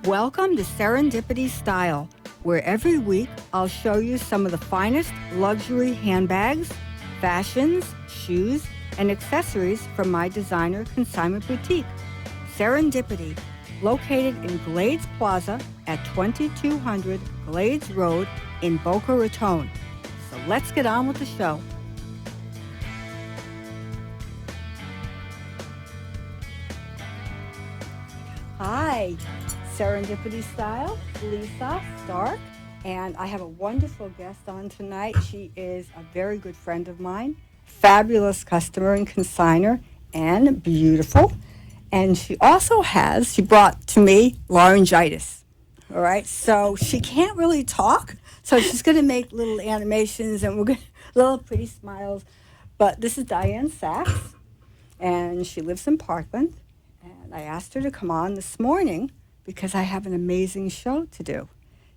Welcome to Serendipity Style, where every week I'll show you some of the finest luxury handbags, fashions, shoes, and accessories from my designer consignment boutique, Serendipity, located in Glades Plaza at 2200 Glades Road in Boca Raton. So let's get on with the show. Hi, Serendipity Style, Lisa Stark, and I have a wonderful guest on tonight. She is a very good friend of mine, fabulous customer and consigner, and beautiful. And she brought to me laryngitis. All right, so she can't really talk, so she's going to make little animations and we're going to little pretty smiles. But this is Diane Sachs, and she lives in Parkland. And I asked her to come on this morning because I have an amazing show to do.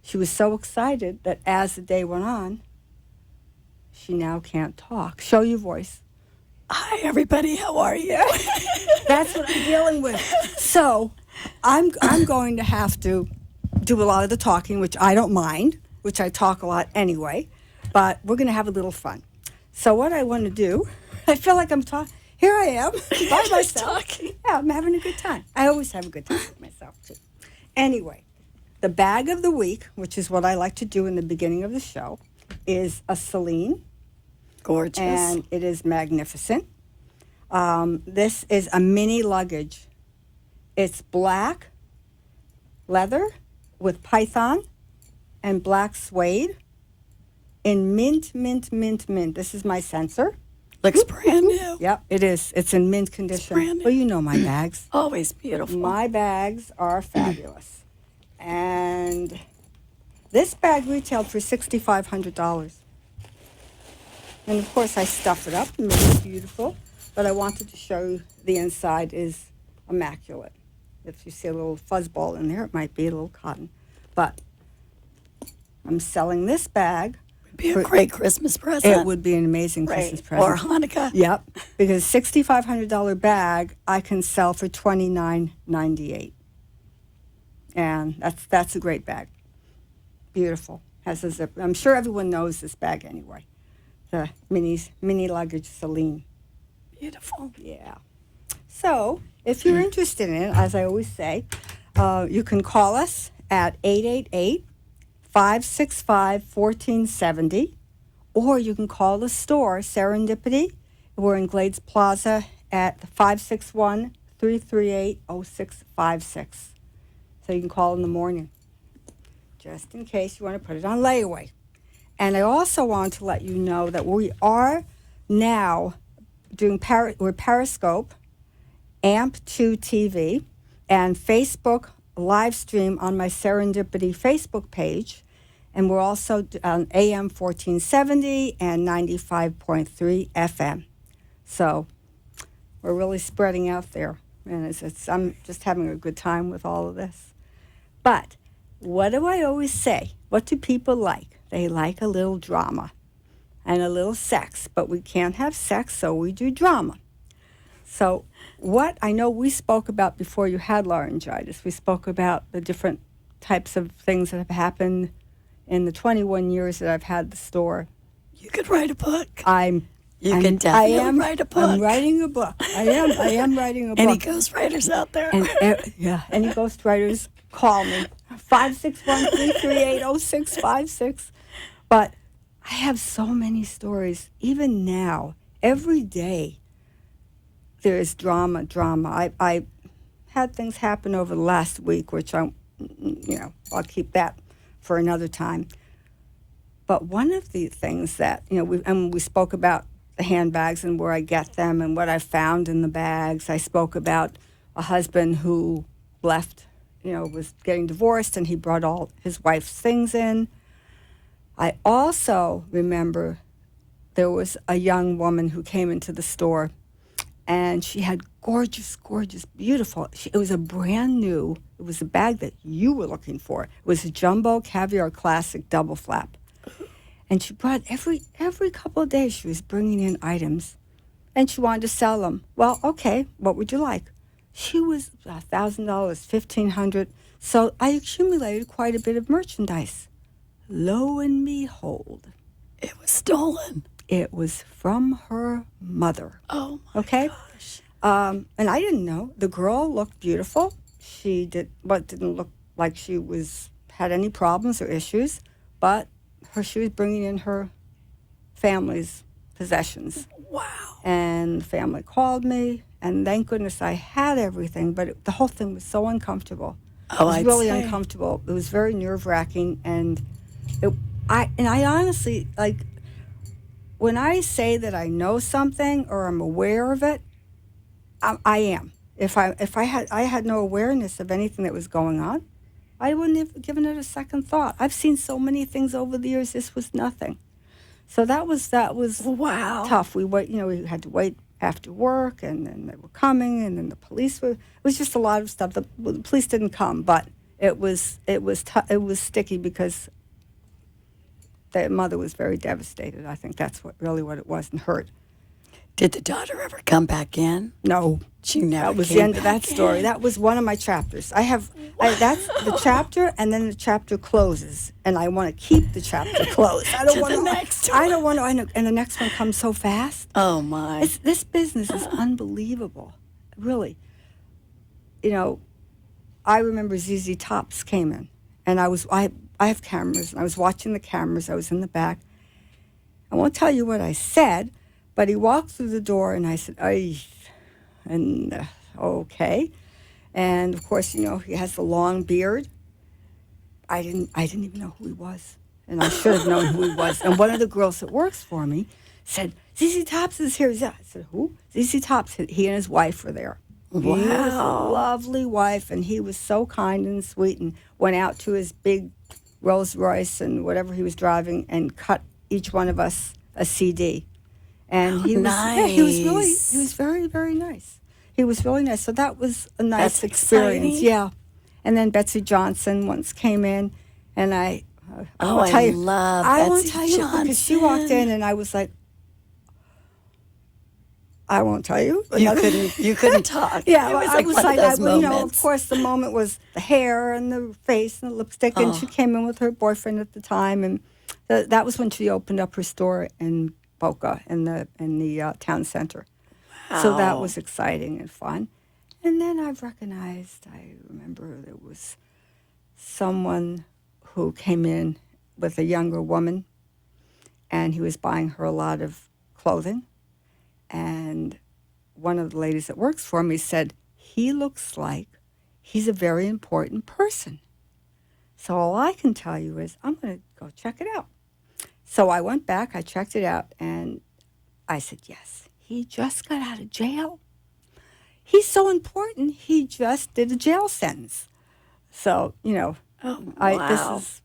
She was so excited that as the day went on, she now can't talk. Show your voice. Hi, everybody. How are you? That's what I'm dealing with. So I'm going to have to do a lot of the talking, which I don't mind, which I talk a lot anyway, but we're going to have a little fun. So what I want to do, I feel like I'm talking. Here I am by myself. Talking. Yeah, I'm having a good time. I always have a good time with myself, too. Anyway, the bag of the week, which is what I like to do in the beginning of the show, is a Celine. Gorgeous. And it is magnificent. This is a mini luggage. It's black leather with python and black suede in mint, mint, mint, mint. This is my sensor. Looks brand new. Yep, it is. It's in mint condition. brand new. Well, you know my bags. Always beautiful. My bags are fabulous. And this bag retailed for $6,500. And of course, I stuff it up and make it beautiful. But I wanted to show you the inside is immaculate. If you see a little fuzzball in there, it might be a little cotton. But I'm selling this bag. Be a great Christmas present. It would be an amazing Christmas present. Or Hanukkah. Yep, because $6,500 bag I can sell for $29.98, and that's a great bag. Beautiful, has a zip. I'm sure everyone knows this bag anyway. The mini luggage Celine. Beautiful. Yeah. So if you're interested in it, as I always say, you can call us at 888-565-1470, or you can call the store, Serendipity. We're in Glades Plaza at 561-338-0656. So you can call in the morning, just in case you want to put it on layaway. And I also want to let you know that we are now doing we're Periscope, AMP2 TV, and Facebook live stream on my Serendipity Facebook page, and we're also on AM 1470 and 95.3 FM. So we're really spreading out there, and I'm just having a good time with all of this. But what do I always say? What do people like? They like a little drama and a little sex, but we can't have sex, so we do drama. So what I know we spoke about before you had laryngitis, we spoke about the different types of things that have happened in the 21 years that I've had the store. You could write a book. You can definitely write a book. I'm writing a book. I am writing a book. Any ghostwriters out there? And, any ghostwriters, call me. 561-338-0656. But I have so many stories, even now, every day. There is drama. I had things happen over the last week, which I'll keep that for another time. But one of the things that, we spoke about the handbags and where I get them and what I found in the bags. I spoke about a husband who left, was getting divorced, and he brought all his wife's things in. I also remember there was a young woman who came into the store, and she had gorgeous, gorgeous, beautiful. It was a brand new. It was a bag that you were looking for. It was a Jumbo Caviar Classic double flap. And she brought every couple of days she was bringing in items, and she wanted to sell them. Well, okay, what would you like? She was $1,000, $1,500. So I accumulated quite a bit of merchandise. Lo and behold, It was stolen. it was from her mother. Oh, my Okay? gosh. And I didn't know. The girl looked beautiful. She didn't look like she had any problems or issues, but she was bringing in her family's possessions. Wow. And the family called me, and thank goodness I had everything, but the whole thing was so uncomfortable. Oh, It was I'd really say. uncomfortable. It was very nerve-wracking, and I honestly, like, when I say that I know something or I'm aware of it, I am. If I had no awareness of anything that was going on, I wouldn't have given it a second thought. I've seen so many things over the years. This was nothing. So that was Wow. tough. We had to wait after work, and then they were coming, and then the police were. It was just a lot of stuff. The police didn't come, but it was sticky because the mother was very devastated. I think that's what it was, and hurt. Did the daughter ever come back in? No, She never that was came the end of that back story. in. That was one of my chapters. That's the chapter, and then the chapter closes, and I want to keep the chapter closed. I don't To want the next I don't want to. And the next one comes so fast. Oh, my. This business is unbelievable, really. You know, I remember ZZ Tops came in, and I have cameras, and I was watching the cameras. I was in the back. I won't tell you what I said, but he walked through the door, and I said, "Ay," and okay. And of course, he has the long beard. I didn't even know who he was, and I should have known who he was. And one of the girls that works for me said, "ZZ Tops is here." I said, "Who?" ZZ Tops. He and his wife were there. Wow. He was a lovely wife, and he was so kind and sweet, and went out to his big Rolls Royce and whatever he was driving and cut each one of us a CD. And he was nice. he was very, very nice. He was really nice. So that was a nice That's experience. exciting. Yeah. And then Betsy Johnson once came in, and I Oh, won't tell I you. love I won't Betsy tell you because she walked in, and I was like, I won't tell you. You couldn't talk. Yeah, It was I like was one like, of those of moments. course, the moment was the hair and the face and the lipstick, and she came in with her boyfriend at the time, and that was when she opened up her store in Boca in the town center. So that was exciting and fun. And then I remember there was someone who came in with a younger woman, and he was buying her a lot of clothing. And one of the ladies that works for me said, "He looks like he's a very important person." So all I can tell you is I'm going to go check it out. So I went back, I checked it out, and I said, yes, he just got out of jail. He's so important, he just did a jail sentence. So, this is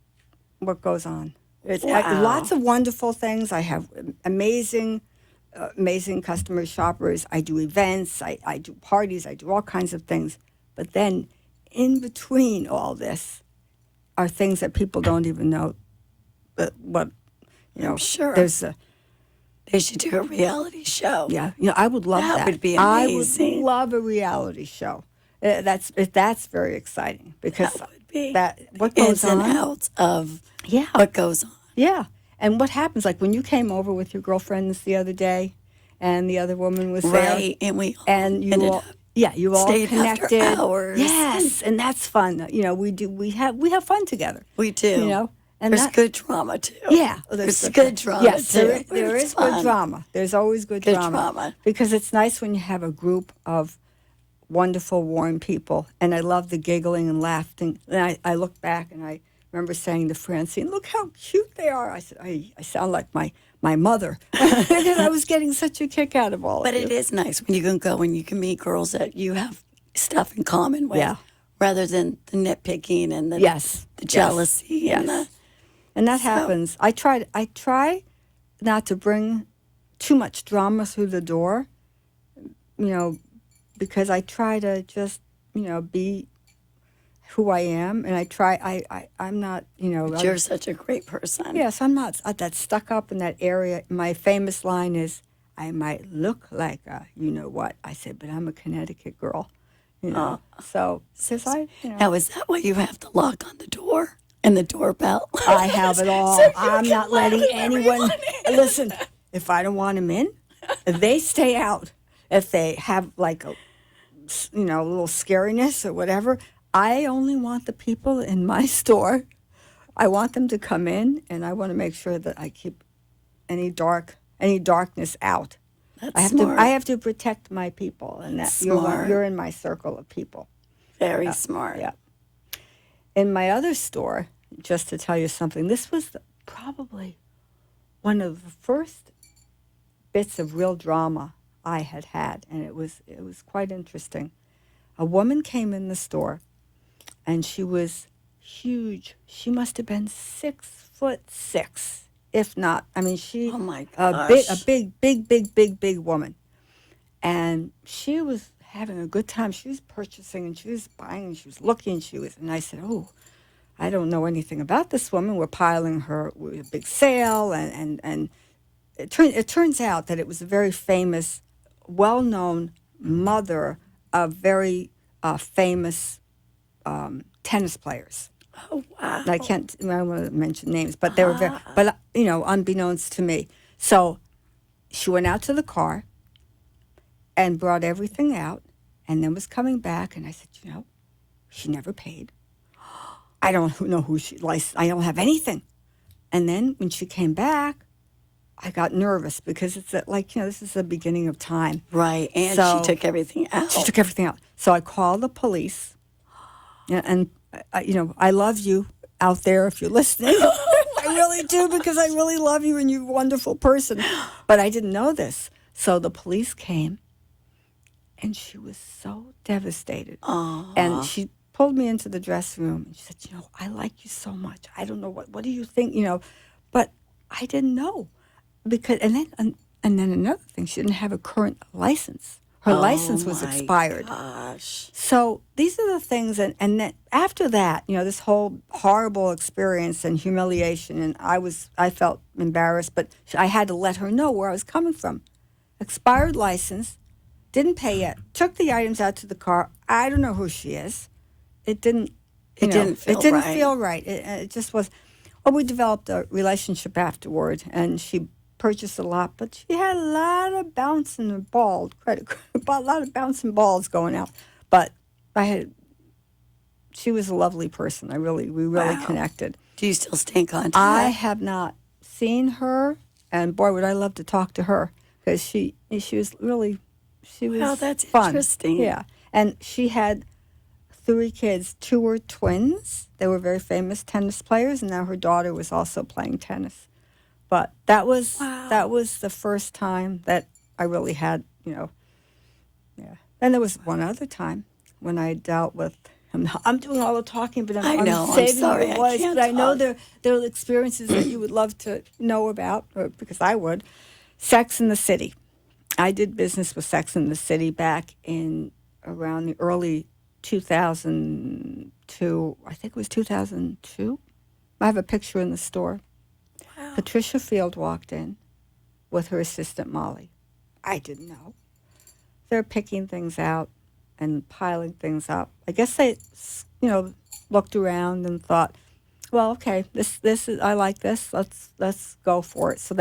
what goes on. Wow. Lots of wonderful things. I have amazing customer shoppers. I do events. I do parties. I do all kinds of things. But then in between all this are things that people don't even know. I'm sure. They should do a reality show. Yeah, I would love that. That would be amazing. I would love a reality show. That's very exciting because That would be what the goes ins and on. outs of Yeah. what goes on. Yeah. And what happens, like when you came over with your girlfriends the other day and the other woman was there. Right, and we And you ended all, up you all stayed connected. after hours. Yes, and that's fun. We have fun together. We do. And There's good drama, too. Yeah. There's good drama, yes, too. there It's is good fun. drama. There's always good drama. Because it's nice when you have a group of wonderful, warm people. And I love the giggling and laughing. And I look back and I remember saying to Francine, look how cute they are. I said, I sound like my mother. Because I was getting such a kick out of all But of you. it is nice when you can go and you can meet girls that you have stuff in common with. Yeah. Rather than the nitpicking and the jealousy. Yes. And that happens. I try not to bring too much drama through the door, because I try to just, be who I am. And I'm not, You're such a great person. Yes, I'm not that stuck up in that area. My famous line is, I might look like a you-know-what. I said, but I'm a Connecticut girl. You know, so because Now, is that why you have the lock on the door and the doorbell? I have it all. So you I'm can not letting let anyone. everyone in. Listen, if I don't want them in, they stay out. If they have like a, a little scariness or whatever, I only want the people in my store. I want them to come in, and I want to make sure that I keep any darkness out. That's smart. I have to protect my people, and that Smart. you're in my circle of people. Very smart. Yeah. In my other store, just to tell you something, this was probably one of the first bits of real drama I had, and it was quite interesting. A woman came in the store, and she was huge. She must have been 6'6", if not. I mean, Oh my a gosh. big woman, and she was having a good time. She was purchasing and she was buying and she was looking. And I said, "Oh, I don't know anything about this woman. We're piling her with a big sale." And it turns out that it was a very famous, well-known mother of very famous tennis players. Oh, wow. I don't want to mention names, but they were very, but unbeknownst to me. So she went out to the car and brought everything out, and then was coming back, and I said, she never paid. I don't know who she licensed. I don't have anything. And then when she came back, I got nervous because it's this is the beginning of time. Right, and So- she took everything out. She took everything out. So I called the police, and I love you out there if you're listening. I really do, because I really love you and you're a wonderful person. But I didn't know this. So the police came, and she was so devastated. And she pulled me into the dressing room, and she said, I like you so much. I don't know, what do you think, But I didn't know. Because and then another thing, she didn't have a current license. Her license was expired. Gosh. So these are the things, and then after that, this whole horrible experience and humiliation, and I felt embarrassed, but I had to let her know where I was coming from. Expired license, didn't pay yet, took the items out to the car. I don't know who she is. It didn't. Didn't feel right. feel right. It just was. Well, we developed a relationship afterward, and she purchased a lot, but she had a lot of bouncing balls, a lot of bouncing balls going out. But she was a lovely person. We really connected. Do you still stay in contact? I have not seen her, and boy, would I love to talk to her, because she was really, Wow, that's fun. interesting. Yeah, and she had 3 kids. 2 were twins. They were very famous tennis players, and now her daughter was also playing tennis. But that was the first time that I really had, yeah. Then there was one other time when I dealt with. I'm doing all the talking, but I know, I'm I'm saving sorry, your I voice. can't But I know talk. there are experiences that you would love to know about, or because I would. Sex in the City. I did business with Sex in the City back in around the early 2002. I think it was 2002. I have a picture in the store. Wow. Patricia Field walked in with her assistant Molly. I didn't know. They're picking things out and piling things up. I guess they, looked around and thought, well, okay, this is, I like this. Let's go for it. So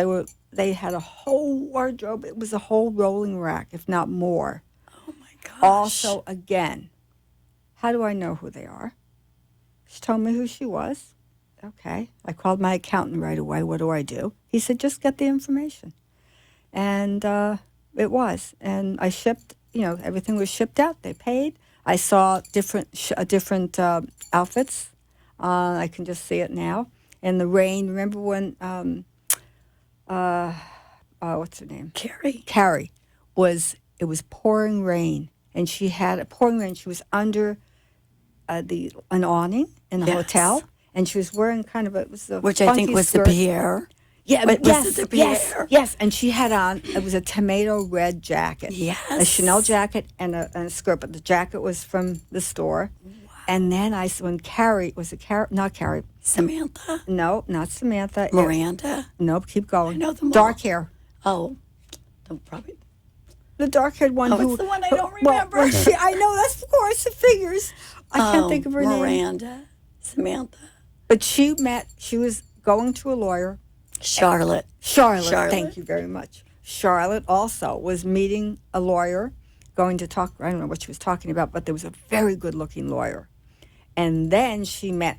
they had a whole wardrobe. It was a whole rolling rack, if not more. Oh my gosh. Also, again, how do I know who they are? She told me who she was. Okay. I called my accountant right away. What do I do? He said, just get the information. And it was. And I shipped, everything was shipped out. They paid. I saw different outfits. I can just see it now. In the rain. Remember when, what's her name? Carrie. It was pouring rain. And she had a pouring rain. She was under an awning in the hotel. And she was wearing kind of which I think was skirt. the Pierre. Yeah, But yes, was it the yes, Pierre? yes. And she had on, it was a tomato red jacket. Yes. A Chanel jacket and a skirt, but the jacket was from the store. Wow. And then when Carrie, not Carrie. Samantha? No, not Samantha. Miranda? Nope, keep going. I know them all. Dark hair. Oh, probably. The dark-haired one Oh, who... it's the one I don't well, remember. I know, that's, of course, it figures. I can't think of her name. Miranda, Samantha, But she was going to a lawyer. Charlotte. Charlotte, thank you very much. Charlotte also was meeting a lawyer, going to talk, I don't know what she was talking about, but there was a very good-looking lawyer. And then she met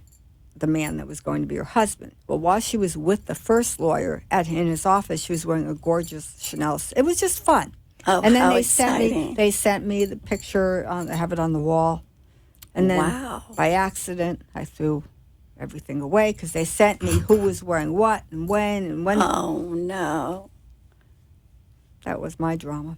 the man that was going to be her husband. Well, while she was with the first lawyer in his office, she was wearing a gorgeous Chanel. It was just fun. Oh, and then how they exciting. sent me the picture. I have it on the wall. And then Wow. by accident, I threw everything away because they sent me who was wearing what and when. Oh, no. That was my drama.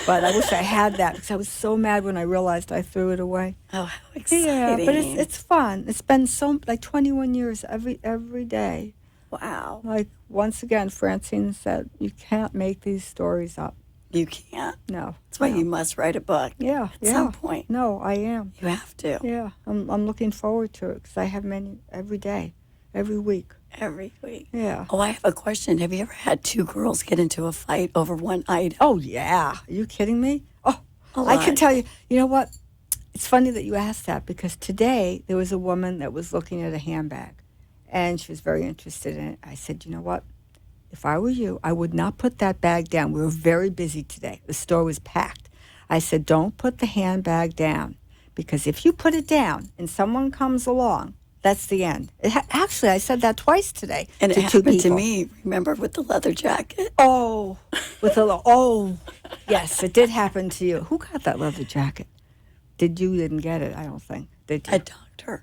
But I wish I had that because I was so mad when I realized I threw it away. Oh, how exciting. Yeah, but it's fun. It's been like 21 years every day. Wow. Like, once again, Francine said, you can't make these stories up. You can't. No. That's why no. you must write a book. Yeah, At some point. No, I am. You have to. Yeah, I'm looking forward to it because I have many every day, every week. Every week. Yeah. Oh, I have a question. Have you ever had two girls get into a fight over one item? Oh, yeah. Are you kidding me? Oh, A I can lot. tell you. You know what? It's funny that you asked that because today there was a woman that was looking at a handbag and she was very interested in it. I said, you know what? If I were you, I would not put that bag down. We were very busy today. The store was packed. I said, don't put the handbag down because if you put it down and someone comes along, that's the end. Actually, I said that twice today And to it two happened to people. me, remember, with the leather jacket? Oh, yes, it did happen to you. Who got that leather jacket? Didn't get it, I don't think. Did you? A doctor.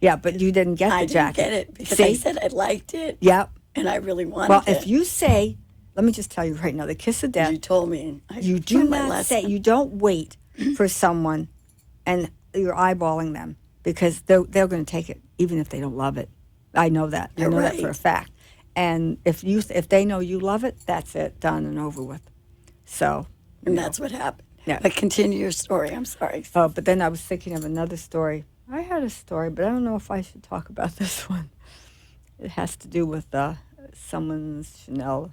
Yeah, but you didn't get I the didn't jacket. get it because See? I said I liked it. Yep. And I really wanted Well, it. if you say, let me just tell you right now, the kiss of death, You told me. I you do learned my not say, lesson. you don't wait for someone and you're eyeballing them because they're going to take it even if they don't love it. I know that. I You're know that for right. a fact. And if they know you love it, that's it, done and over with. So, And that's what happened. Yeah. But continue your story. I'm sorry. but then I was thinking of another story. I had a story, but I don't know if I should talk about this one. It has to do with someone's Chanel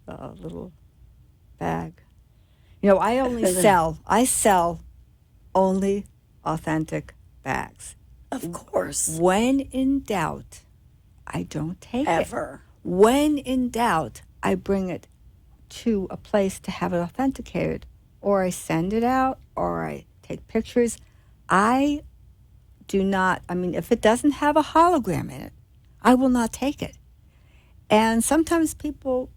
little bag. You know, I sell only authentic bags. Of course. When in doubt, I don't take it. Ever. When in doubt, I bring it to a place to have it authenticated, or I send it out, or I take pictures. I do not, if it doesn't have a hologram in it, I will not take it. And sometimes people,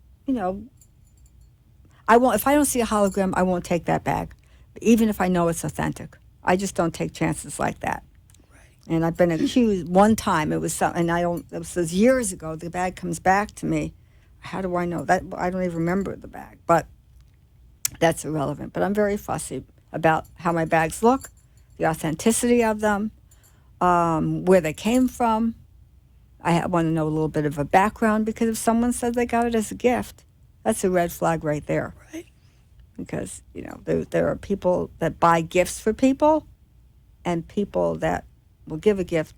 I won't, if I don't see a hologram, I won't take that bag, even if I know it's authentic. I just don't take chances like that. And I've been accused one time. It was it was years ago. The bag comes back to me. How do I know that? I don't even remember the bag, but that's irrelevant. But I'm very fussy about how my bags look, the authenticity of them, where they came from. I want to know a little bit of a background because if someone said they got it as a gift, that's a red flag right there. Right. Because, there are people that buy gifts for people and people that will give a gift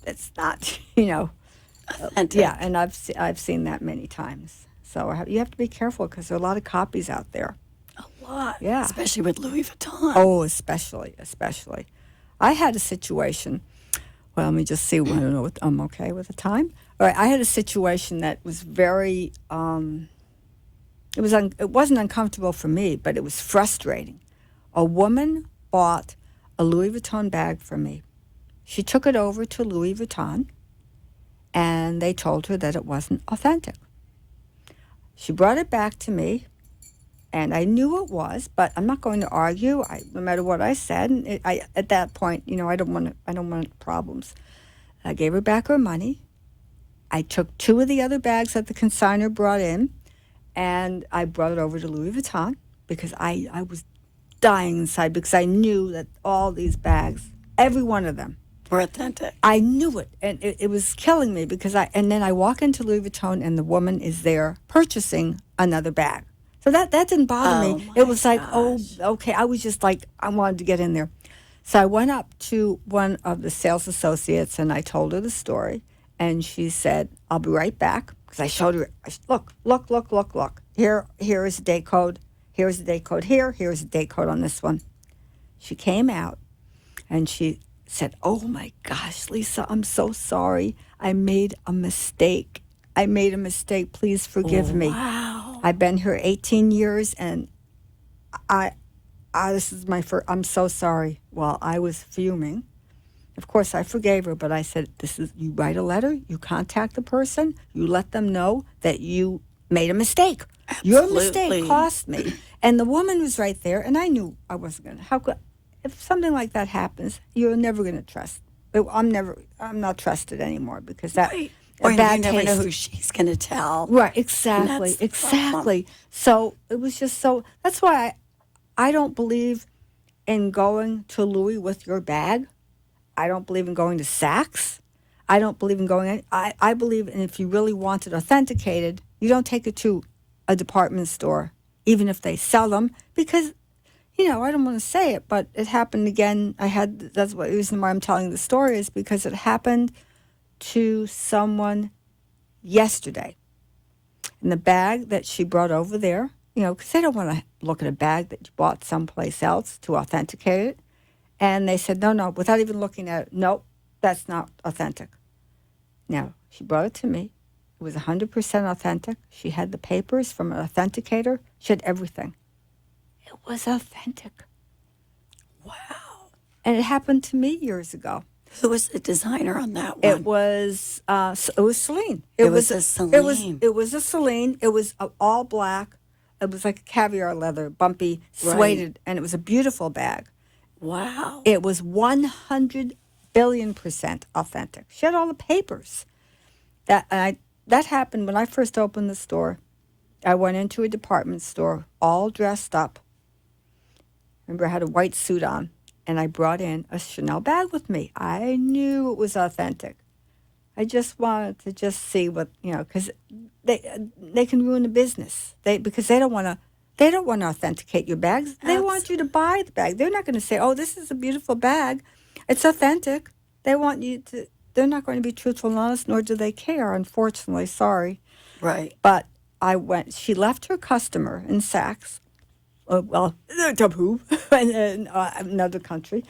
that's not, Authentic. yeah, and I've seen that many times. So you have to be careful because there are a lot of copies out there. A lot. Yeah. Especially with Louis Vuitton. Oh, especially. I had a situation. Well, let me just see. I don't know. I'm okay with the time. All right. I had a situation that was very. It wasn't uncomfortable for me, but it was frustrating. A woman bought a Louis Vuitton bag for me. She took it over to Louis Vuitton, and they told her that it wasn't authentic. She brought it back to me, and I knew it was, but I'm not going to argue. No matter what I said, and at that point, I don't want problems. I gave her back her money. I took 2 of the other bags that the consignor brought in, and I brought it over to Louis Vuitton because I was dying inside because I knew that all these bags, every one of them, Were authentic. I knew it, and it was killing me because and then I walk into Louis Vuitton and the woman is there purchasing another bag. So that didn't bother Oh, me. my It was like, gosh. oh, okay. I was just like, I wanted to get in there. So I went up to one of the sales associates and I told her the story, and she said, I'll be right back. Because I showed her, look. Here is the date code. Here's the date code here. Here's the date code on this one. She came out and she said, oh my gosh, Lisa, I'm so sorry. I made a mistake. I made a mistake. Please forgive me. Wow. I've been here 18 years and this is my first, I'm so sorry. Well, I was fuming. Of course, I forgave her, but I said, you write a letter, you contact the person, you let them know that you made a mistake. Your mistake cost me. And the woman was right there, and I knew I wasn't going to. If something like that happens, you're never going to trust. I'm not trusted anymore because that. Right. Or you never know who she's going to tell. Right, exactly. So it was just so, that's why I don't believe in going to Louis with your bag. I don't believe in going to Saks. I don't believe in going, I believe in if you really want it authenticated, you don't take it to a department store, even if they sell them, because, I don't want to say it, but it happened again. That's the reason why I'm telling the story is because it happened to someone yesterday. And the bag that she brought over there, because they don't want to look at a bag that you bought someplace else to authenticate it. And they said, no, without even looking at it, nope, that's not authentic. Now, she brought it to me. It was 100% authentic. She had the papers from an authenticator. She had everything. It was authentic. Wow. And it happened to me years ago. Who was the designer on that one? It was Celine. It was a Celine. It was a Celine. It was all black. It was like a caviar leather, bumpy, suede, and it was a beautiful bag. Wow. It was 100 billion% authentic. She had all the papers. That happened when I first opened the store. I went into a department store, all dressed up. Remember, I had a white suit on, and I brought in a Chanel bag with me. I knew it was authentic. I just wanted to see what, because they can ruin the business. Because they don't want to authenticate your bags. They want you to buy the bag. They're not going to say, oh, this is a beautiful bag. It's authentic. They want you to, they're not going to be truthful and honest, nor do they care, unfortunately. Sorry. Right. But she left her customer in Saks, taboo, in another country.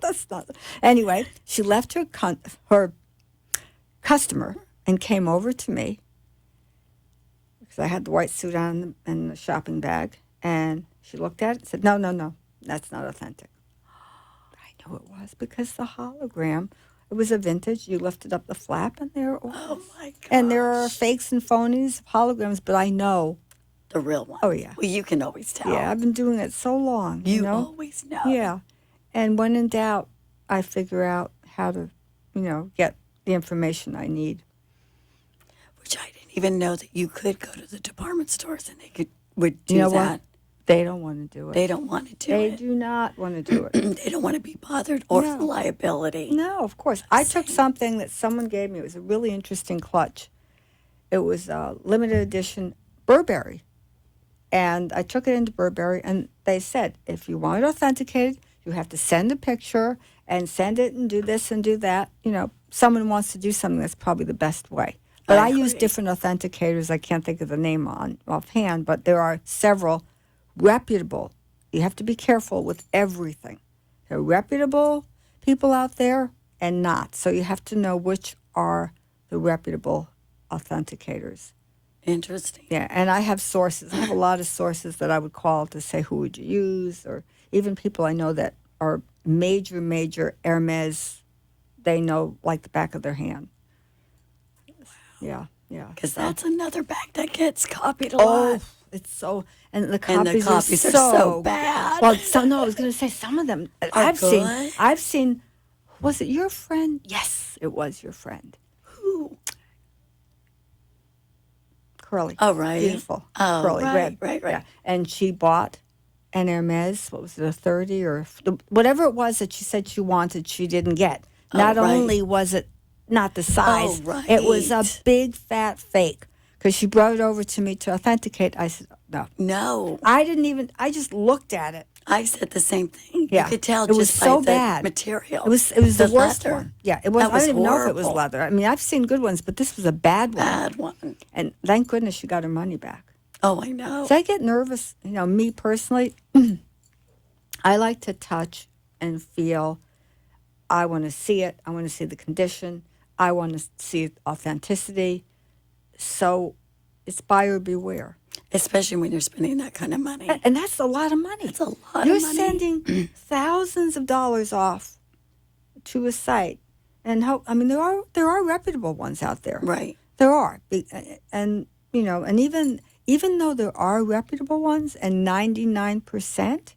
That's not, anyway, she left her customer and came over to me because I had the white suit on and the shopping bag, and she looked at it and said, no, that's not authentic. I knew it was because the hologram, it was a vintage. You lifted up the flap and there it was. Oh, my gosh. And there are fakes and phonies, holograms, but I know. The real one. Oh, yeah. Well, you can always tell. Yeah, I've been doing it so long. You always know. Yeah. And when in doubt, I figure out how to, get the information I need. Which I didn't even know that you could go to the department stores and they would do that. What? They don't want to do it. They don't want to do They it. do not want to do it. They don't want to be bothered or No. for liability. No, of course. I took something that someone gave me. It was a really interesting clutch. It was a limited edition Burberry. And I took it into Burberry, and they said, if you want it authenticated, you have to send a picture and send it and do this and do that. Someone wants to do something, that's probably the best way. But I use different authenticators. I can't think of the name offhand, but there are several reputable. You have to be careful with everything. There are reputable people out there and not. So you have to know which are the reputable authenticators. Interesting. Yeah, and I have sources. I have a lot of sources that I would call to say who would you use, or even people I know that are major Hermes, they know like the back of their hand. Wow. Yeah. Because that's another bag that gets copied a Oh, lot. it's so, and the copies, are are so bad. Well, I was going to say some of them. Good? I've seen, was it your friend? Yes, it was your friend. Who? Curly. Oh, right. Beautiful. Oh, curly, right, red. right. Yeah. And she bought an Hermes, what was it, a 30 or whatever it was that she said she wanted, she didn't get. Not only was it not the size, it was a big fat fake. Because she brought it over to me to authenticate. I said, no. No. I just looked at it. I said the same thing. Yeah. You could tell it was just so by bad. the material. It was the worst leather. one. Yeah, it was. That was I don't even know if it was horrible. leather. I mean, I've seen good ones, but this was a bad one. Bad one. And thank goodness she got her money back. Oh, I know. So I get nervous. Me personally, I like to touch and feel. I want to see it. I want to see the condition. I want to see authenticity. So it's buyer beware. Especially when you're spending that kind of money. And that's a lot of money. That's a lot You're of money. sending thousands of dollars off to a site. And there are reputable ones out there. Right. There are. And even though there are reputable ones and 99%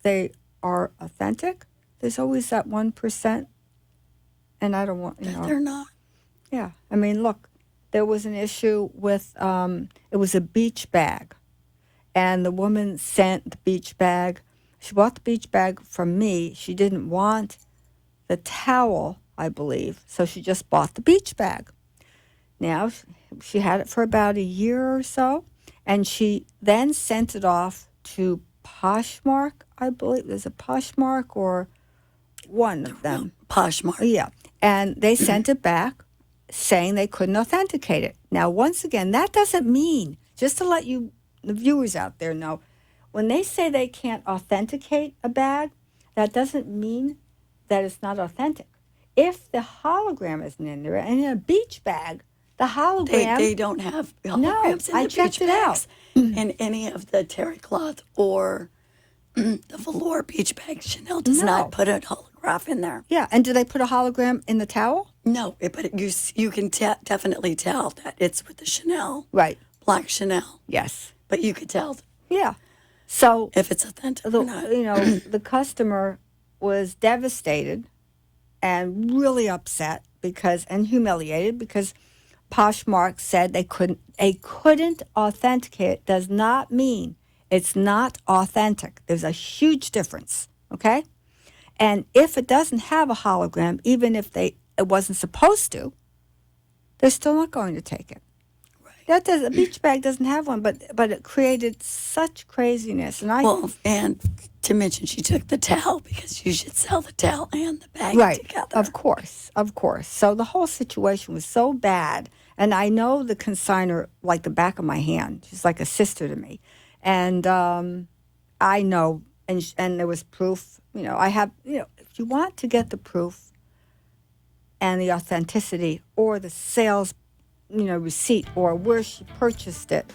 they are authentic, there's always that 1%. And I don't want, They're not. Yeah. Look, there was an issue with, it was a beach bag. And the woman sent the beach bag. She bought the beach bag from me. She didn't want the towel, I believe. So she just bought the beach bag. Now, she had it for about a year or so. And she then sent it off to Poshmark, I believe. There's a Poshmark or one of them. Poshmark. Yeah. And they sent it back saying they couldn't authenticate it. Now, once again, that doesn't mean, just to let you, the viewers out there know, when they say they can't authenticate a bag, that doesn't mean that it's not authentic. If the hologram isn't in there, and in a beach bag, the hologram... They don't have holograms No, in the I beach checked it bags. And any of the terry cloth or the velour beach bags, Chanel does not put a holograph in there. Yeah, and do they put a hologram in the towel? No, but you can definitely tell that it's with the Chanel. Right. Black Chanel. Yes. But you could tell Yeah. So... if it's authentic or not. The customer was devastated and really upset and humiliated because Poshmark said they couldn't authenticate. Does not mean it's not authentic. There's a huge difference, okay? And if it doesn't have a hologram, even if it wasn't supposed to, they're still not going to take it. Right. A beach bag doesn't have one, but it created such craziness. And to mention, she took the towel because you should sell the towel and the bag together. Of course. So the whole situation was so bad. And I know the consignor like the back of my hand. She's like a sister to me. And I know, and there was proof. I have, if you want to get the proof and the authenticity or the sales, receipt or where she purchased it,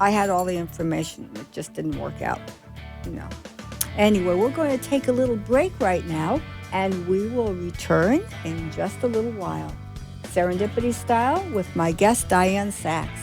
I had all the information. It just didn't work out, Anyway, we're going to take a little break right now, and we will return in just a little while. Serendipity Style with my guest, Diane Sachs.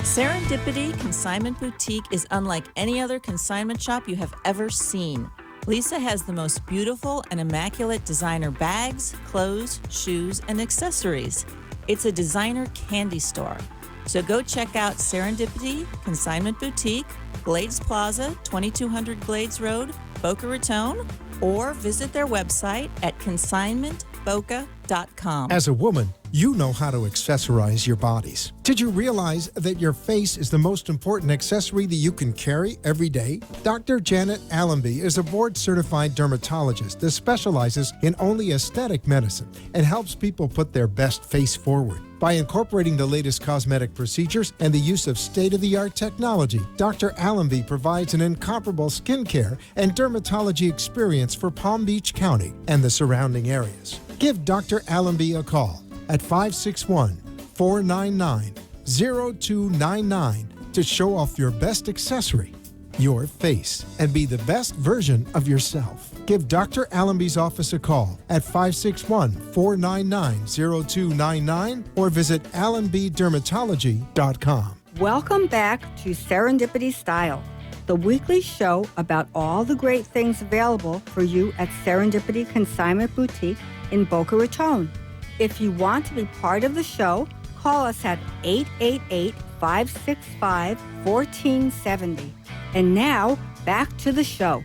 Serendipity Consignment Boutique is unlike any other consignment shop you have ever seen. Lisa has the most beautiful and immaculate designer bags, clothes, shoes, and accessories. It's a designer candy store. So go check out Serendipity Consignment Boutique, Glades Plaza, 2200 Glades Road, Boca Raton, or visit their website at consignmentboca.com. As a woman, you know how to accessorize your bodies. Did you realize that your face is the most important accessory that you can carry every day? Dr. Janet Allenby is a board-certified dermatologist that specializes in only aesthetic medicine and helps people put their best face forward. By incorporating the latest cosmetic procedures and the use of state-of-the-art technology, Dr. Allenby provides an incomparable skincare and dermatology experience for Palm Beach County and the surrounding areas. Give Dr. Allenby a call at 561-499-0299 to show off your best accessory, your face, and be the best version of yourself. Give Dr. Allenby's office a call at 561-499-0299 or visit allenbydermatology.com. Welcome back to Serendipity Style, the weekly show about all the great things available for you at Serendipity Consignment Boutique in Boca Raton. If you want to be part of the show, call us at 888-565-1470. And now, back to the show.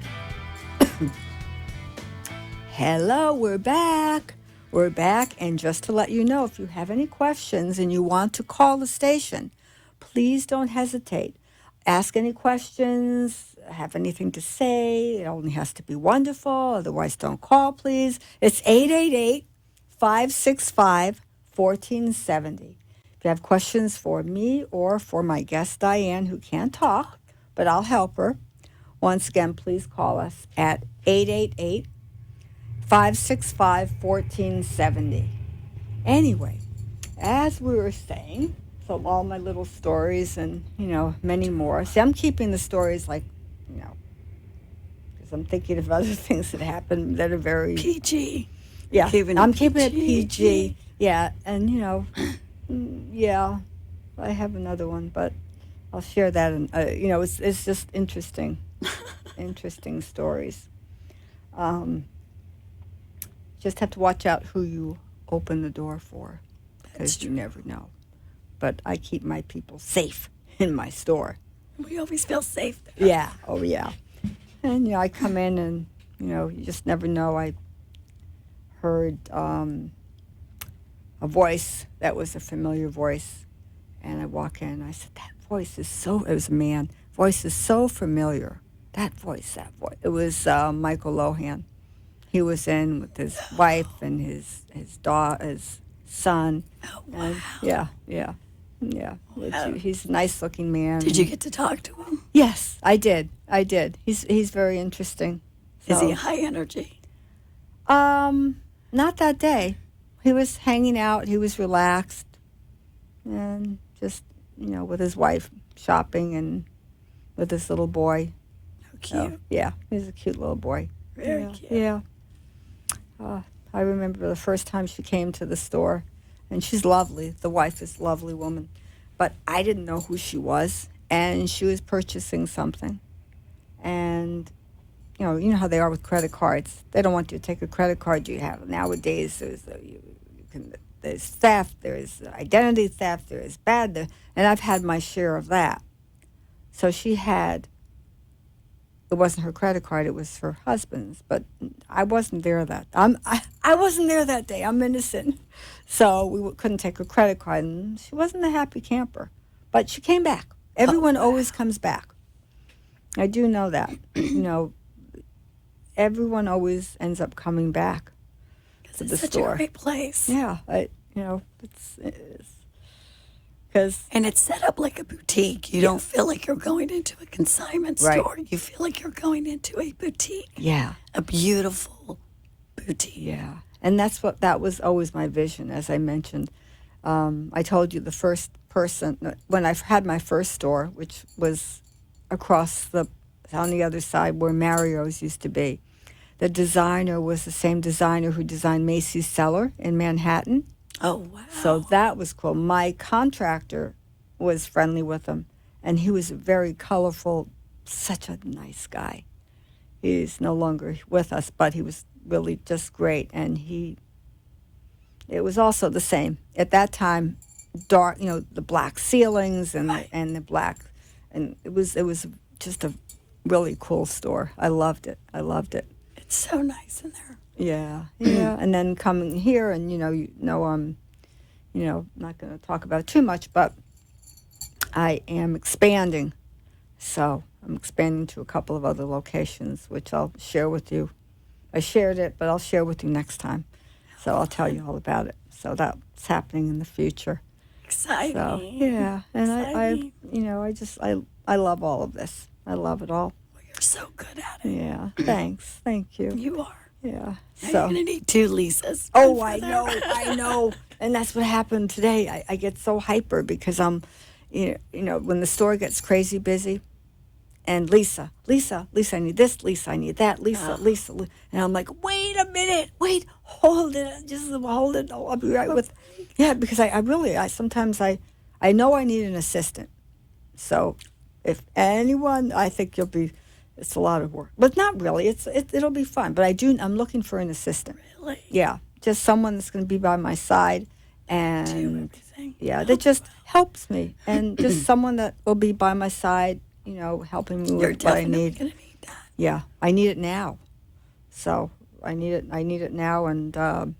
Hello, we're back. We're back, and just to let you know, if you have any questions and you want to call the station, please don't hesitate. Ask any questions, have anything to say. It only has to be wonderful, otherwise don't call, please. It's 565-1470. If you have questions for me or for my guest Diane, who can't talk, but I'll help her, once again, please call us at 888-565-1470. Anyway, as we were saying, so all my little stories and, many more. See, I'm keeping the stories like, because I'm thinking of other things that happen that are very... PG. Yeah, I'm keeping it PG. PG. Yeah, and, yeah, I have another one, but I'll share that. And, it's just interesting, interesting stories. Just have to watch out who you open the door for, because you never know. But I keep my people safe in my store. We always feel safe there. Yeah. Oh, yeah. And, I come in and, you just never know. I heard a voice that was a familiar voice. And I walk in and I said, that voice is so, it was a man, voice is so familiar. That voice. It was Michael Lohan. He was in with his wife and his daughter, his son. Oh, wow. And yeah. Wow. He's a nice-looking man. Did you get to talk to him? Yes, I did. He's very interesting. Is he So, high energy? not that day. He was hanging out. He was relaxed, and just with his wife shopping and with his little boy. How So, cute. yeah, he's a cute little boy. Very cute. Yeah. I remember the first time she came to the store, and she's lovely. The wife is a lovely woman, but I didn't know who she was, and she was purchasing something, and you know how they are with credit cards. They don't want you to take a credit card. You have nowadays. There's theft. There's identity theft. There is bad. And I've had my share of that. So she had. It wasn't her credit card; it was her husband's. But I wasn't there I wasn't there that day. I'm innocent, so we couldn't take her credit card, and she wasn't a happy camper. But she came back. Everyone always comes back. I do know that. Everyone always ends up coming back to the It's such store. a great place. Yeah, it's because And it's set up like a boutique. You don't feel like you're going into a consignment Right. store. You feel like you're going into a boutique. yeah. A beautiful boutique. Yeah, and that was always my vision, as I mentioned. I told you the first person, when I had my first store, which was on the other side where Mario's used to be, the designer was the same designer who designed Macy's Cellar in Manhattan. Oh, wow. So that was cool. My contractor was friendly with him, and he was very colorful, such a nice guy. He's no longer with us, but he was really just great. And it was also the same. At that time, dark, the black ceilings and the black, and it was just a really cool store. I loved it. It's so nice in there. Yeah. And then coming here, and I'm, not going to talk about it too much, but I am expanding. So I'm expanding to a couple of other locations, which I'll share with you. I shared it, but I'll share with you next time. So I'll tell you all about it. So that's happening in the future. Exciting. So yeah, and Exciting. I love all of this. I love it all. Well, you're so good at it. Yeah. Thanks. Thank you. You are. Yeah. Now So. you're going to need 2 Lisas. Oh, I know. And that's what happened today. I get so hyper because I'm, when the store gets crazy busy, and Lisa, I need this, Lisa, I need that, Lisa. And I'm like, wait a minute, hold it, just hold it. I'll be right with. Yeah, because I sometimes I know I need an assistant. So if anyone, I think it's a lot of work, but not really. It'll be fun. But I'm looking for an assistant. Really? Yeah, just someone that's going to be by my side, and Do everything. yeah, that just helps me, and just someone that will be by my side, helping me You're with what I definitely need. going to need that. Yeah, I need it now. So I need it now, and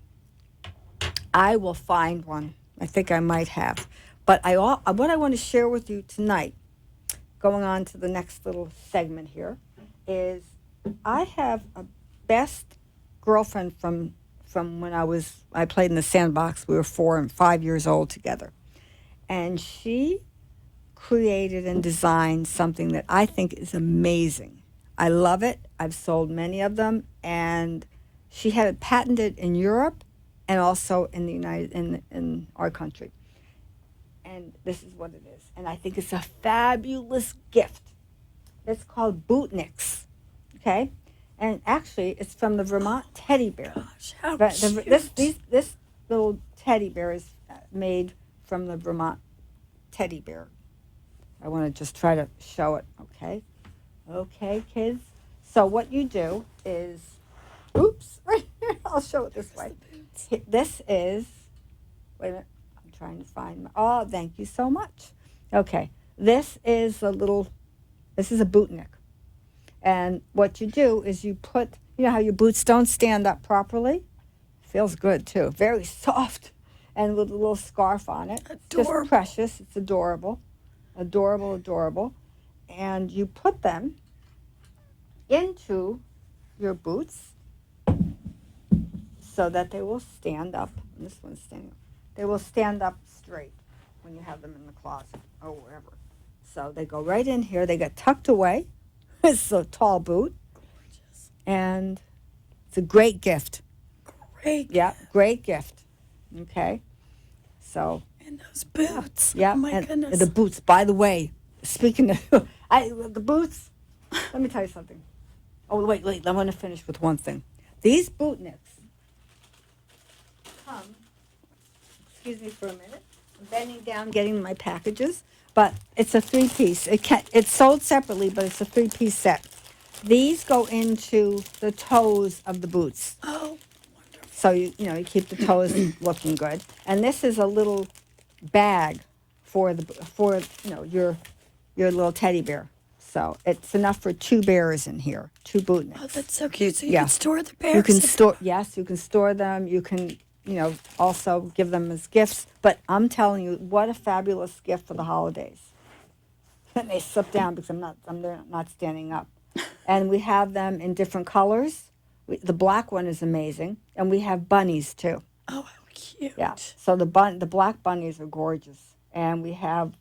I will find one. I think I might have, but what I want to share with you tonight, going on to the next little segment here, is I have a best girlfriend from from when I played in the sandbox. We were 4 and 5 years old together. And she created and designed something that I think is amazing. I love it. I've sold many of them, and she had it patented in Europe and also in the in our country. And this is what it is. And I think it's a fabulous gift. It's called Bootnicks. Okay? And actually, it's from the Vermont teddy bear. Gosh, how But cute. this little teddy bear is made from the Vermont teddy bear. I want to just try to show it. Okay? Okay, kids. So what you do is, oops, right here. I'll show it this way. This is, wait a minute. I'm trying to find my, oh, thank you so much. Okay. This is a bootnick. And what you do is you put, you know how your boots don't stand up properly? Feels good too. Very soft. And with a little scarf on it. It's Adorable. just precious. It's adorable. Adorable, adorable. And you put them into your boots so that they will stand up. And this one's standing up. They will stand up straight when you have them in the closet or wherever. So they go right in here. They get tucked away. It's a tall boot. Gorgeous. And it's a great gift. Great. Yeah, great gift. Okay. So, And those boots. yeah. Oh, my and goodness. the boots, by the way, speaking of the boots, let me tell you something. Oh, wait, I want to finish with one thing. These bootnicks come, excuse me for a minute, I'm bending down getting my packages, but it's a 3-piece. It's sold separately, but it's a 3-piece set. These go into the toes of the boots. Oh, wonderful. So you keep the toes looking good. And this is a little bag for your little teddy bear. So it's enough for 2 bears in here, 2 bootnicks. Oh, that's so cute. So you Yeah. can store the bears. You can in- store, yes, you can store them. You can, also give them as gifts. But I'm telling you, what a fabulous gift for the holidays. And they slip down because I'm not standing up. And we have them in different colors. The black one is amazing, and we have bunnies too. Oh, how cute. Yeah. So the black bunnies are gorgeous, and we have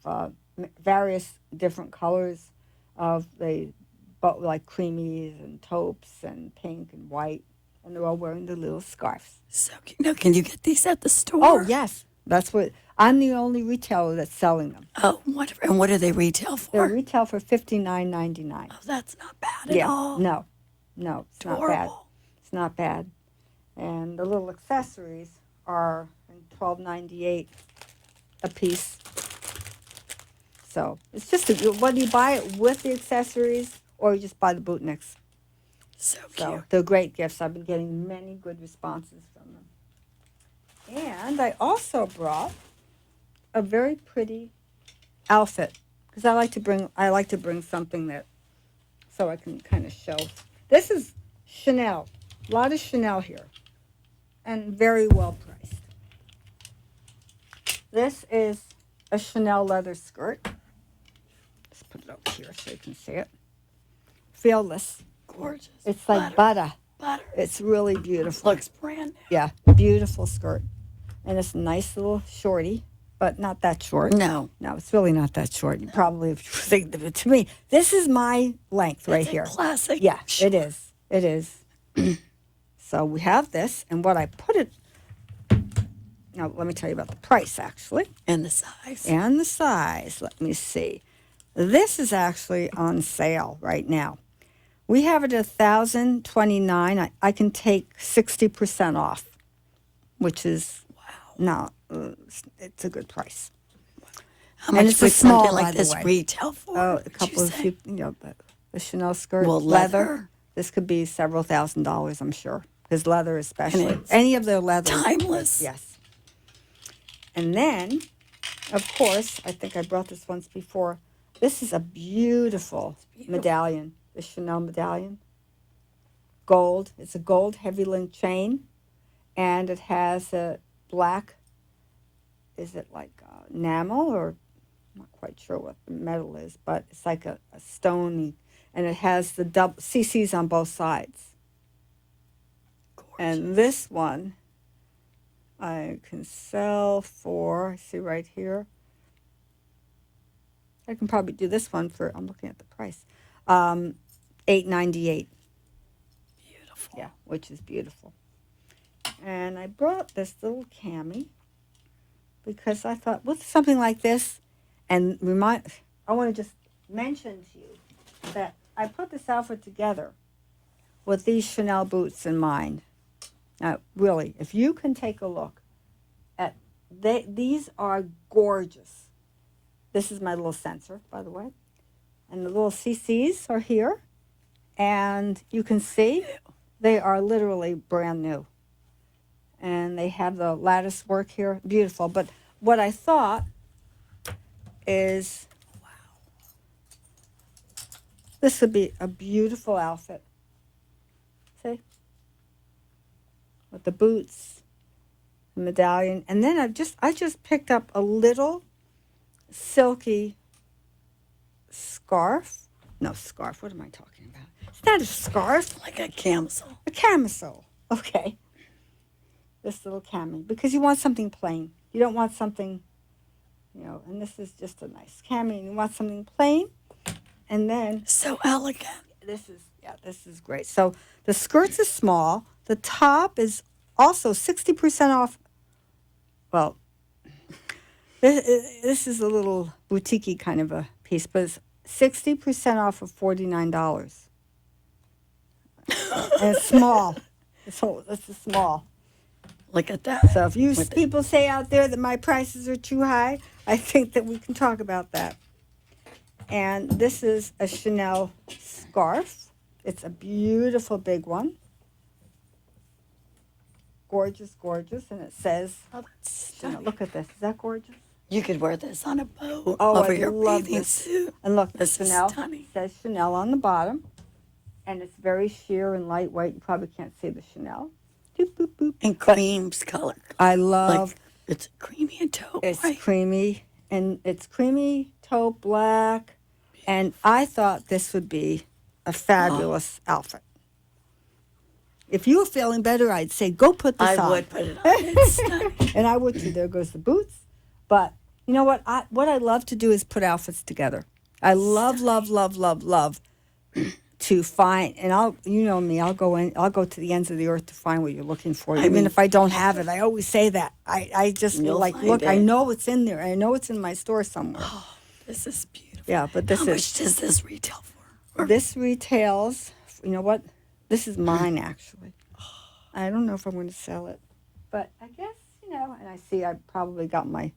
various different colors of like creamies and taupes and pink and white, and they're all wearing the little scarves. So cute. Now, can you get these at the store? Oh yes, I'm the only retailer that's selling them. Oh, wonderful. And what do they retail They for? retail for $59.99. Oh, that's not bad at all. No, it's not bad. Adorable. It's not bad. And the little accessories are $12.98 a piece. So it's just whether you buy it with the accessories or you just buy the bootnicks. So cute. So they're great gifts. I've been getting many good responses from them. And I also brought a very pretty outfit because I like to bring something that so I can kind of show. This is Chanel. A lot of Chanel here, and very well priced. This is a Chanel leather skirt. Let's put it over here so you can see it. Fearless. Gorgeous. It's like butter. Butter. It's really beautiful. Looks brand new. Yeah, beautiful skirt. And it's a nice little shorty, but not that short. No. No, it's really not that short. You probably think of it to me. This is my length right It's a here. classic. Yeah, it is. It is. So we have this, and what I put it. Now, let me tell you about the price, actually. And the size. And the size. Let me see. This is actually on sale right now. We have it at $1,029. I can take 60% off, which is it's a good price. How and much it's a would small, something by like the this way. retail for? Oh, a would couple you of say? the Chanel skirt, Well, leather. This could be several $1,000s, I'm sure, because leather, especially it's any of their leather, timeless. Yes. And then, of course, I think I brought this once before. This is a beautiful medallion, the Chanel medallion. Gold. It's a gold heavy link chain, and it has a black. Is it like enamel or? I'm not quite sure what the metal is, but it's like a stony, and it has the double CCs on both sides. Gorgeous. And this one I can sell for, see right here, I can probably do this one for, I'm looking at the price, $8.98. Beautiful. Yeah, which is beautiful. And I brought this little cami because I thought, with something like this, and I want to just mention to you that I put this outfit together with these Chanel boots in mind. Now, really, if you can take a look at, these are gorgeous. This is my little sensor, by the way. And the little CCs are here. And you can see they are literally brand new. And they have the lattice work here. Beautiful. But what I thought is, this would be a beautiful outfit. See? With the boots, the medallion. And then I just picked up a little silky scarf. No, scarf. What am I talking about? It's not a scarf. Like a camisole. A camisole. Okay. This little cami. Because you want something plain. You don't want something, and this is just a nice cami. And you want something plain. And then So elegant. this is great. So the skirts is small. The top is also 60% off. Well, this is a little boutique-y kind of a piece, but it's 60% off of $49. And it's small. This is small. Look at that. So if you With the- people say out there that my prices are too high, I think that we can talk about that. And this is a Chanel scarf. It's a beautiful big one. Gorgeous, gorgeous. And it says, Oh, that's Chanel. stunning. Look at this. Is that gorgeous? You could wear this on a boat Oh, over I your love bathing this. suit. And look, This is Chanel stunning. says Chanel on the bottom. And it's very sheer and lightweight. You probably can't see the Chanel. Boop, boop, boop. And But cream's color. I love Like, it's creamy and taupe, It's right? creamy, and it's creamy, taupe black, and I thought this would be a fabulous outfit. If you were feeling better, I'd say go put this on. I would put it on. It's stunning. And I would too. There goes the boots. But you know what? What I love to do is put outfits together. I love to find, and you know me, I'll go to the ends of the earth to find what you're looking for. Even mean- if I don't have it, I always say that. I just You'll like, find look, I it. know it's in there. I know it's in my store somewhere. This is beautiful. Yeah, but this How is, much does this retail for? this retails, you know what? This is mine, actually. I don't know if I'm going to sell it. But I guess, and I see I probably got my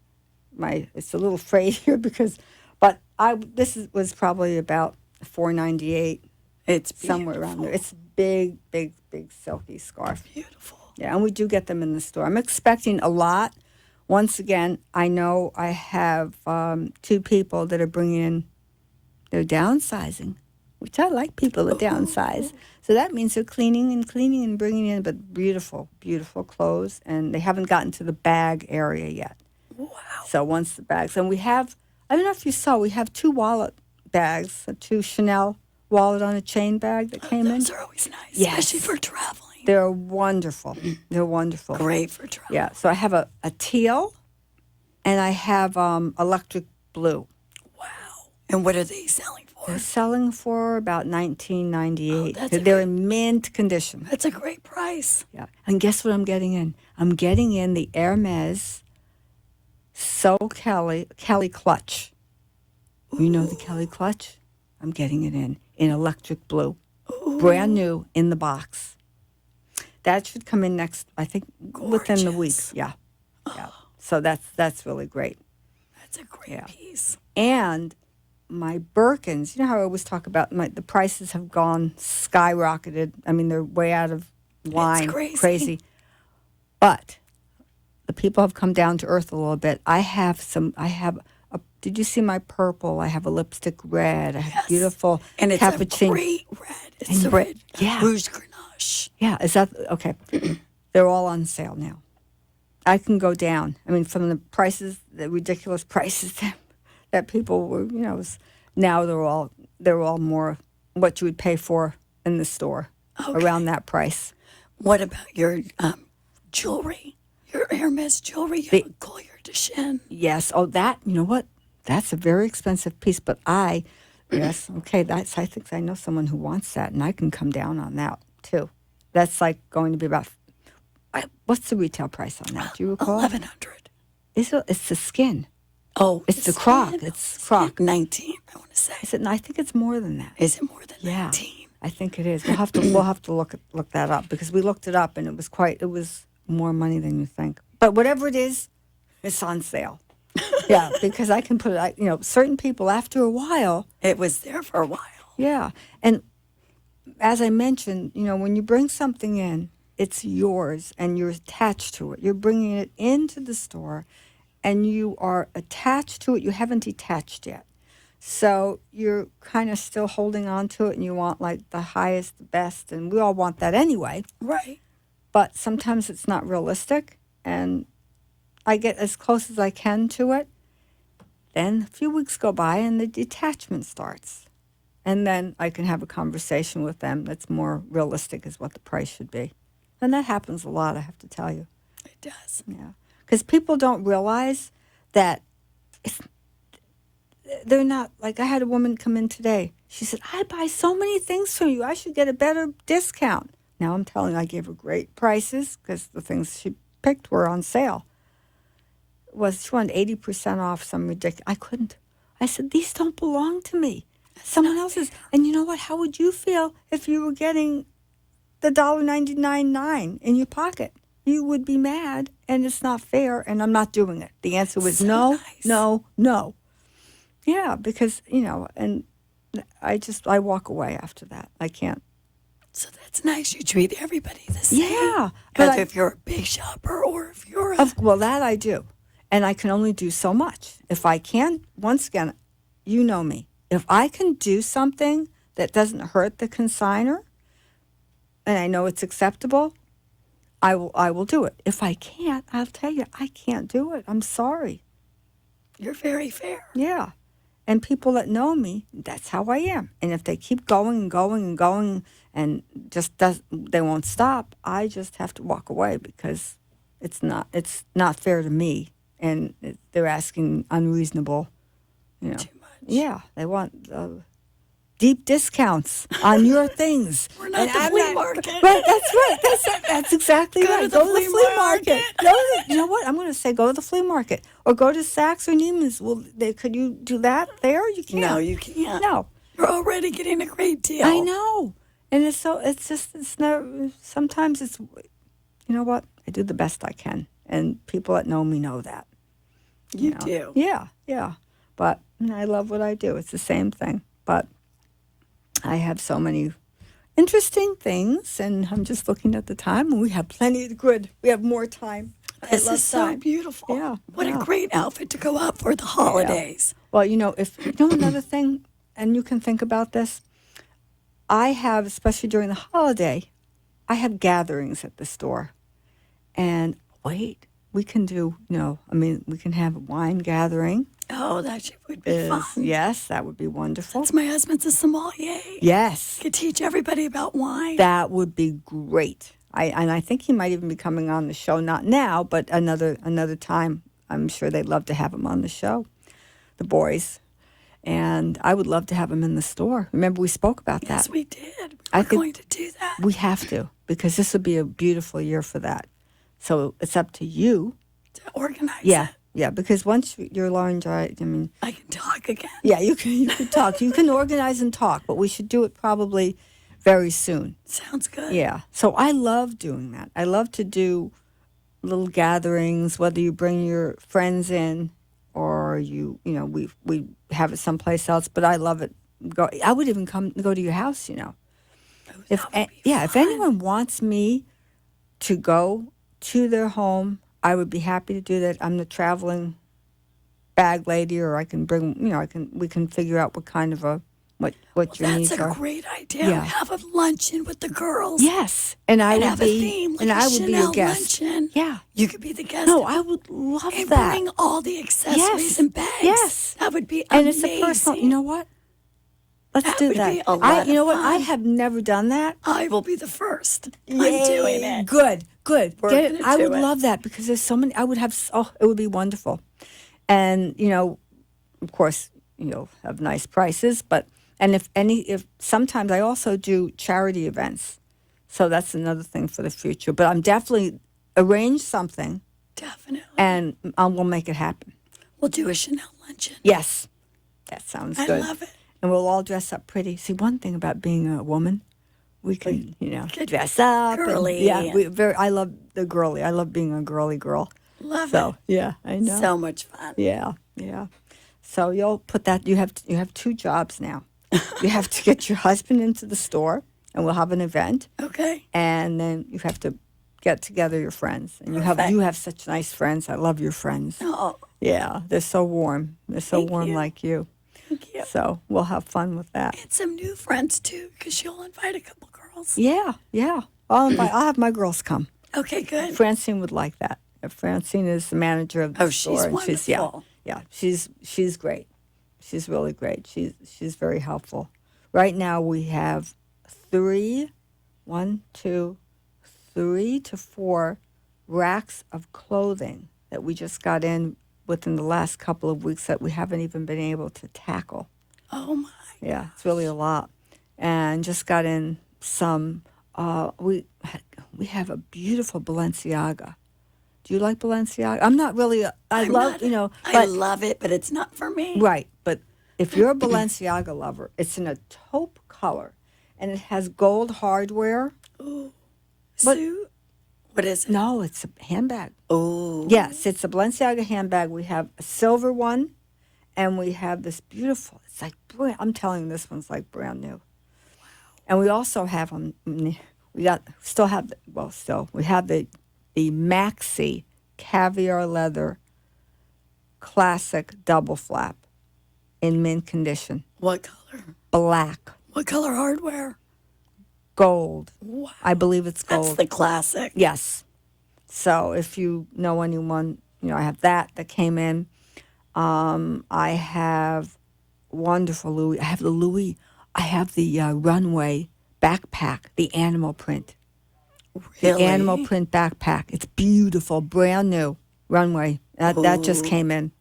it's a little frayed here but was probably about $4.98. It's Somewhere around there. It's big, big, big silky scarf. beautiful. Yeah, and we do get them in the store. I'm expecting a lot. Once again, I know I have two people that are bringing in, they're downsizing, which I like people that downsize. So that means they're cleaning and bringing in, but beautiful, beautiful clothes. And they haven't gotten to the bag area yet. Wow. So once the bags, and we have, I don't know if you saw, we have two wallet bags, two Chanel wallet on a chain bag that came in. Those are always nice, Yes. especially for traveling. They're wonderful. They're wonderful. Great for traveling. Yeah. So I have a teal, and I have electric blue. Wow. And what are they selling for? They're selling for about $19.98. Oh, that's a They're in mint condition. That's a great price. Yeah. And guess what I'm getting in? I'm getting in the Hermes Kelly clutch. You know the Kelly clutch? I'm getting it in electric blue. Brand new in the box. That should come in next, I think, within the week. Gorgeous. Yeah. Yeah. So that's really great. That's a great Yeah. piece. And my Birkins, you know how I always talk about the prices have gone skyrocketed. I mean, they're way out of line. crazy. But the people have come down to earth a little bit. Did you see my purple? I have a lipstick red. I have Yes. beautiful And it's cappuccino. a great red. It's And the red yeah. Rouge Grenache. Yeah, is that okay? They're all on sale now. I can go down. I mean, from the prices, the ridiculous prices that people were, now they're all more what you would pay for in the store, Okay. around that price. What about your jewelry? your Hermes jewelry, you The- have a collier de chine. Yes. Oh, that, you know what? That's a very expensive piece, but yes, okay, I think I know someone who wants that, and I can come down on that too. That's like going to be about, what's the retail price on that? Do you recall? $1,100. It's the skin. Oh, It's the croc. skin. It's croc. 19, I want to say. Is it? I think it's more than that. Is it more than Yeah, 19? I think it is. We'll have to look that up, because we looked it up and it was more money than you think. But whatever it is, it's on sale. Yeah, because I can put it. Certain people after a while. It was there for a while. Yeah, and as I mentioned, when you bring something in, it's yours and you're attached to it. You're bringing it into the store, and you are attached to it. You haven't detached yet. So you're kind of still holding on to it, and you want like the highest, the best, and we all want that anyway. Right. But sometimes it's not realistic, and I get as close as I can to it. Then a few weeks go by, and the detachment starts. And then I can have a conversation with them that's more realistic as what the price should be. And that happens a lot, I have to tell you. It does. Yeah. Because people don't realize that they're not, like I had a woman come in today. She said, I buy so many things from you. I should get a better discount. Now I'm telling her I gave her great prices because the things she picked were on sale. She wanted 80% off some ridiculous. I couldn't. I said, these don't belong to me. Someone else's. And you know what? How would you feel if you were getting the $1.99 in your pocket? You would be mad, and it's not fair, and I'm not doing it. The answer was no, nice. no. Yeah, because, and I walk away after that. I can't. So that's nice. You treat everybody the same. Yeah. Whether if you're a big shopper or if you're Well, that I do. And I can only do so much. If I can, once again, you know me. If I can do something that doesn't hurt the consignor, and I know it's acceptable, I will do it. If I can't, I'll tell you, I can't do it. I'm sorry. You're very fair. Yeah. And people that know me, that's how I am. And if they keep going and going and going and they won't stop, I just have to walk away, because it's not fair to me. And they're asking unreasonable, Too much. Yeah, they want deep discounts on your things. We're not the flea market. Right, that's right. That's exactly Go right. to the flea market. You know what? I'm going to say go to the flea market or go to Saks or Neiman's. Well, could you do that there? You can't. No, you can't. No. You're already getting a great deal. I know. And it's never, sometimes it's, you know what? I do the best I can. And people that know me know that. You know? do. Yeah. But I love what I do. It's the same thing. But I have so many interesting things, and I'm just looking at the time, and we have plenty of good. We have more time. This is so beautiful. Yeah. What a great outfit to go out for the holidays. Well, another thing, and you can think about this, I have, especially during the holiday, I have gatherings at the store. And we can do, we can have a wine gathering. Oh, that would be fun. Yes, that would be wonderful. Since my husband's a sommelier. Yes. Could teach everybody about wine. That would be great. I think he might even be coming on the show, not now, but another time. I'm sure they'd love to have him on the show, the boys. And I would love to have him in the store. Remember, we spoke about that. Yes, we did. I We're think going to do that. We have to, because this would be a beautiful year for that. So it's up to you. To organize Yeah. it. Yeah, because once you're large, I can talk again. Yeah, you can talk. You can organize and talk, but we should do it probably very soon. Sounds good. Yeah. So I love doing that. I love to do little gatherings, whether you bring your friends in or we have it someplace else, but I love it. I would even go to your house, If anyone wants me to go to their home, I would be happy to do that. I'm the traveling bag lady, or I can bring, we can figure out what kind of what your needs are. That's a great idea. Yeah. Have a luncheon with the girls. Yes, and I would have be, a theme, like and I would Chanel be a guest. luncheon. Yeah, you could be the guest. No, I would love and that. bring all the accessories Yes. and bags. Yes, that would be and amazing. it's a personal. You know what? Let's That do would that. be a lot You know of what? I fun. have never done that. I will be the first. I'm Yay. doing it. Good. We're Get it. gonna I do would it. love that because there's so many. I would have. It would be wonderful. And of course, have nice prices. But if sometimes I also do charity events, so that's another thing for the future. But I'm definitely arrange something, Definitely. and we'll make it happen. We'll do a Chanel luncheon. Yes, that sounds I good. love it. And we'll all dress up pretty. See, one thing about being a woman, we can, Get dress up. girly. I love the girly. I love being a girly girl. Love So, it. yeah, I know. So much fun. Yeah. So you'll put that, you have 2 jobs now. You have to get your husband into the store, and we'll have an event. Okay. And then you have to get together your friends. And Perfect. you have such nice friends. I love your friends. Oh, Yeah, they're so warm. They're so Thank warm you. like you. thank you. So we'll have fun with that. And some new friends too, because she'll invite a couple girls. Yeah. I'll have my girls come. Okay, good. Francine would like that. Francine is the manager of the Oh, store. she's and wonderful. She's great. She's really great. She's very helpful. Right now we have 3 to 4 racks of clothing that we just got in within the last couple of weeks that we haven't even been able to tackle. Oh my. Yeah, it's really a lot. And just got in some, we have a beautiful Balenciaga. Do you like Balenciaga? I'm not really, I love it, but it's not for me. right, but if you're a Balenciaga lover, it's in a taupe color, and it has gold hardware. But- Sue, what is it? No, it's a handbag. Oh. Yes, it's a Balenciaga handbag. We have a silver one, and we have this beautiful, it's like, I'm telling you, this one's like brand new. Wow. And we also have them, we have the Maxi caviar leather classic double flap in mint condition. What color? Black, What color hardware? gold. Wow. I believe it's gold. That's the classic. Yes. So if you know anyone, I have that came in. I have wonderful Louis. I have the Louis. I have the runway backpack, the animal print. Really? The animal print backpack. It's beautiful, brand new runway. That just came in.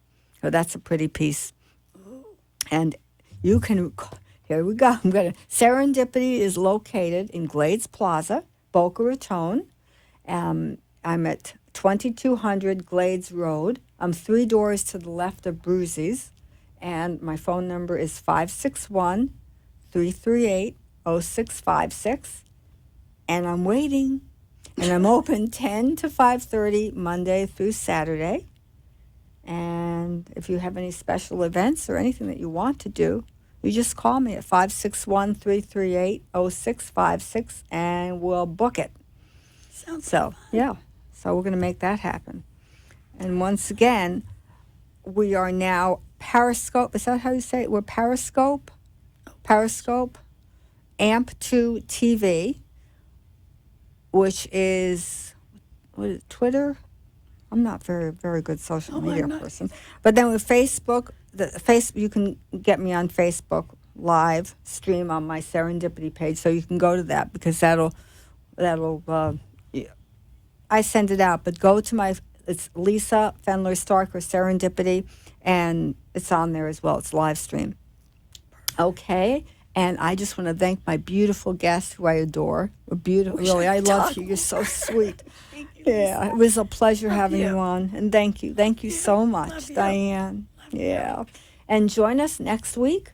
So that's a pretty piece. And you can, here we go. Serendipity is located in Glades Plaza, Boca Raton. I'm at 2200 Glades Road. I'm 3 doors to the left of Bruzy's. And my phone number is 561-338-0656. And I'm waiting. And I'm open 10 to 5:30 Monday through Saturday. And if you have any special events or anything that you want to do, you just call me at 561-338-0656 and we'll book it. Sounds So, yeah. So we're going to make that happen. And once again, we are now Periscope. Is that how you say it? We're Periscope. AMP2 TV, which is, what is it, Twitter? I'm not very good social media person. But then with Facebook, you can get me on Facebook live stream on my Serendipity page, so you can go to that because that'll I send it out. But go to it's Lisa Fendler Stark or Serendipity, and it's on there as well. It's live stream. Okay. And I just want to thank my beautiful guests who I adore. Beautiful, really. I love you. You're so sweet. Thank you. Yeah, it was a pleasure having you. you on. And thank you so much, Love you. Diane. Yeah. And join us next week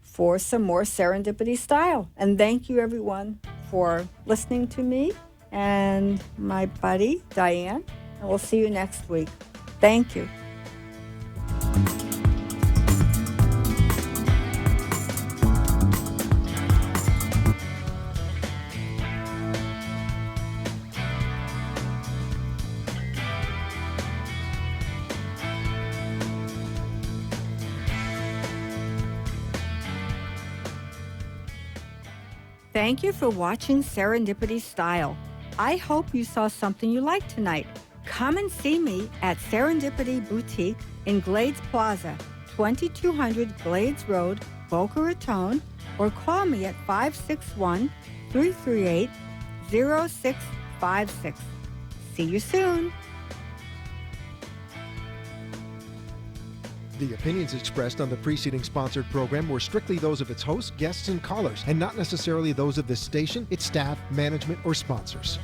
for some more Serendipity style. And thank you, everyone, for listening to me and my buddy, Diane. And we'll see you next week. Thank you. Thank you for watching Serendipity Style. I hope you saw something you liked tonight. Come and see me at Serendipity Boutique in Glades Plaza, 2200 Glades Road, Boca Raton, or call me at 561-338-0656. See you soon. The opinions expressed on the preceding sponsored program were strictly those of its hosts, guests, and callers, and not necessarily those of this station, its staff, management, or sponsors.